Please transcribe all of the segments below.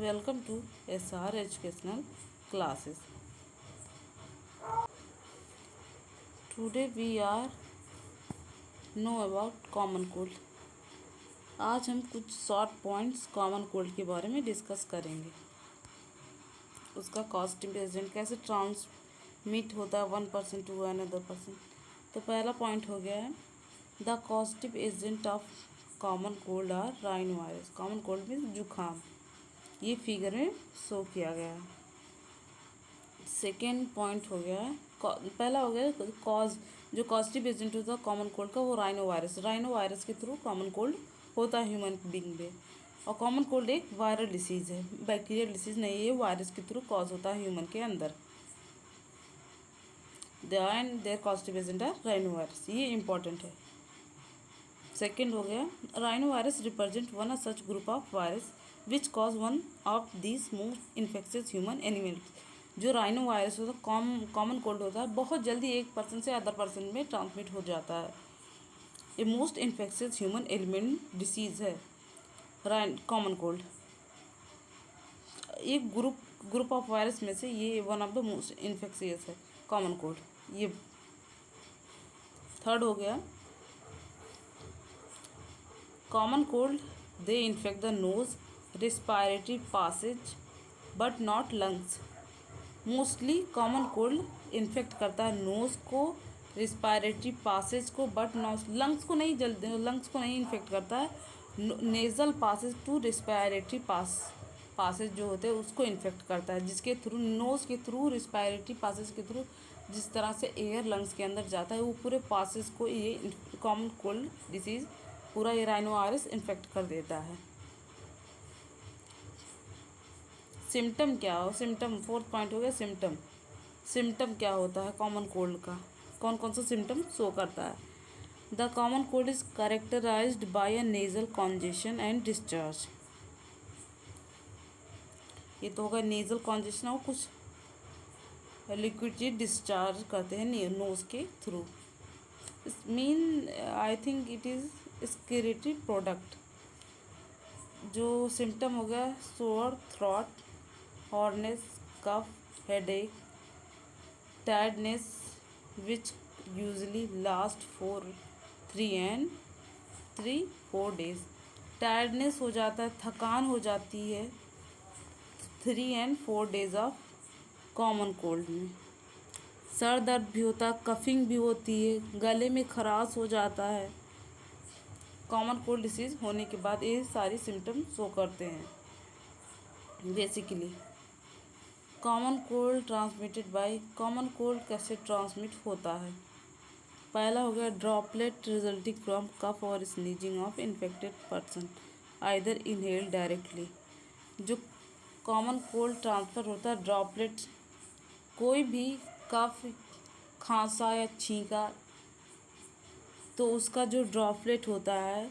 welcome to SR Educational Classes. Today we are know about common cold. आज हम कुछ short points common cold के बारे में डिस्कस करेंगे. उसका कॉजेटिव एजेंट कैसे ट्रांसमिट होता है 1% टू अनदर पर्सन. तो पहला पॉइंट हो गया है the causative agent of common cold are rhino virus. Common cold means जुखाम. ये फिगर में शो किया गया है. सेकेंड पॉइंट हो गया है पहला हो गया कॉज. जो कॉजेटिव एजेंट होता है कॉमन कोल्ड का वो राइनो वायरस. राइनो वायरस के थ्रू कॉमन कोल्ड होता है ह्यूमन बीइंग में. और कॉमन कोल्ड एक वायरल डिसीज़ है, बैक्टीरियल डिसीज़ नहीं है. वायरस के थ्रू कॉज होता है ह्यूमन के अंदर. And there causative agent are rhino virus. ये इंपॉर्टेंट है. सेकेंड हो गया rhino virus represent one such group of virus which cause one of this most infectious human animals. जो राइनो वायरस होता है कॉमन कोल्ड होता है बहुत जल्दी एक पर्सन से अदर पर्सन में ट्रांसमिट हो जाता है. ये most infectious human element disease है कॉमन कोल्ड. एक ग्रुप ऑफ वायरस में से ये one of the most infectious है कॉमन कोल्ड. ये थर्ड हो गया common cold they infect the nose respiratory passage but not lungs. Mostly common cold infect करता है नोज़ को, रेस्पिरेटरी पासेज को, बट नॉट लंग्स को नहीं. जल्दी लंग्स को नहीं इन्फेक्ट करता है. Nasal passage to respiratory Passage जो होते हैं उसको इन्फेक्ट करता है, जिसके थ्रू नोज़ के थ्रू रेस्पिरेटरी पासेज के थ्रू जिस तरह से एयर लंग्स के अंदर जाता है वो पूरे पासेज को ये कॉमन कोल्ड डिसीज़ पूरा ये राइनो वायरस इन्फेक्ट कर देता है. सिम्टम क्या हो. सिम्टम फोर्थ पॉइंट हो गया सिम्टम. सिम्टम क्या होता है कॉमन कोल्ड का, कौन कौन सा सिम्टम शो करता है. The common cold is characterised by a nasal congestion and discharge. ये तो होगा नेजल कॉन्जेशन और कुछ लिक्विड डिस्चार्ज करते हैं नोज के through. Mean I think it is secretory product. जो सिम्टम हो गया sore throat, hoarseness, cough, headache, tiredness which usually last for 3-4 days. Tiredness हो जाता है, थकान हो जाती है 3-4 डेज ऑफ कॉमन कोल्ड में. सर दर्द भी होता है, कफिंग भी होती है, गले में खराश हो जाता है. कॉमन कोल्ड डिसीज़ होने के बाद ये सारी सिम्टम शो करते हैं basically. Common cold transmitted by. Common cold कैसे ट्रांसमिट होता है. पहला हो गया ड्रॉपलेट रिजल्टिंग फ्रॉम कफ और sneezing of infected person either inhale directly. जो कॉमन कोल्ड ट्रांसफ़र होता है ड्रॉपलेट, कोई भी कफ, खांसा या छींका तो उसका जो ड्रॉपलेट होता है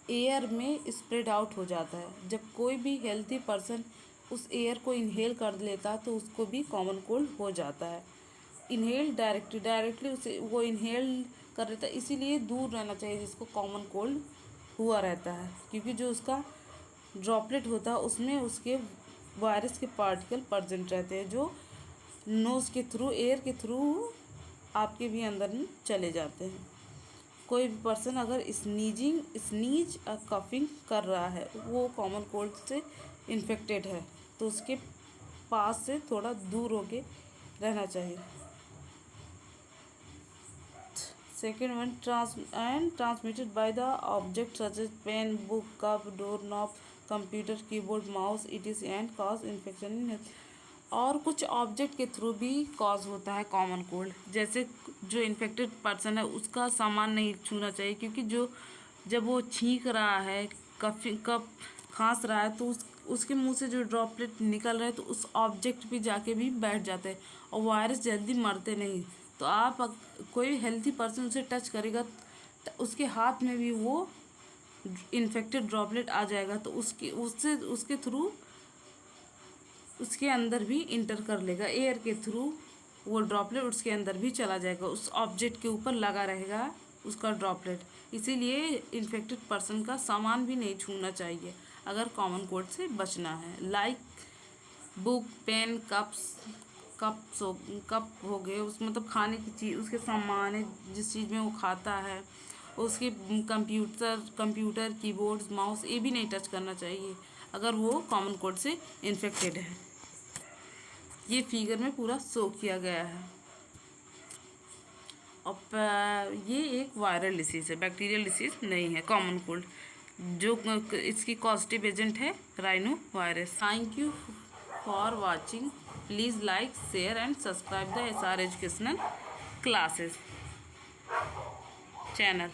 एयर में स्प्रेड आउट हो जाता है. जब कोई भी हेल्थी पर्सन उस एयर को इनहेल कर लेता है तो उसको भी कॉमन कोल्ड हो जाता है. इनहेल डायरेक्टली उसे वो इनहेल कर लेता है, इसीलिए दूर रहना चाहिए जिसको कॉमन कोल्ड हुआ रहता है, क्योंकि जो उसका ड्रॉपलेट होता है उसमें उसके वायरस के पार्टिकल प्रेजेंट रहते हैं जो नोज़ के थ्रू एयर के थ्रू आपके भी अंदर में चले जाते हैं. कोई भी पर्सन अगर स्नीज कफिंग कर रहा है वो कॉमन कोल्ड से इन्फेक्टेड है तो उसके पास से थोड़ा दूर होके रहना चाहिए. Second one transmitted by the object such as pen, book, cup, door knob, computer, keyboard, mouse it and cause infection in. और कुछ ऑब्जेक्ट के थ्रू भी कॉज होता है कॉमन कोल्ड. जैसे जो इन्फेक्टेड पर्सन है उसका सामान नहीं छूना चाहिए, क्योंकि जब वो छींक रहा है, कफ खांस रहा है तो उसके मुंह से जो ड्रॉपलेट निकल रहा है तो उस ऑब्जेक्ट पे जाके भी बैठ जाते हैं और वायरस जल्दी मरते नहीं. तो आप कोई हेल्थी पर्सन उसे टच करेगा तो उसके हाथ में भी वो इन्फेक्टेड ड्रॉपलेट आ जाएगा तो उसके थ्रू उसके अंदर भी इंटर कर लेगा. एयर के थ्रू वो ड्रॉपलेट उसके अंदर भी चला जाएगा, उस ऑब्जेक्ट के ऊपर लगा रहेगा उसका ड्रॉपलेट. इसीलिए इन्फेक्टेड पर्सन का सामान भी नहीं छूना चाहिए. अगर कॉमन कोल्ड से बचना है। लाइक बुक, पेन, कप हो गए, उस मतलब खाने की चीज़, उसके सामान है जिस चीज़ में वो खाता है, उसके कंप्यूटर, कीबोर्ड्स, माउस, ये भी नहीं टच करना चाहिए अगर वो कॉमन कोल्ड से इन्फेक्टेड है। ये फिगर में पूरा शो किया गया है। और ये एक वायरल डिसीज़ है, बैक्टीरियल डिसीज़ नहीं है कॉमन कोल्ड। जो इसकी कॉजेटिव एजेंट है rhino virus. Thank you for watching. Please like, share and subscribe the SR educational classes channel.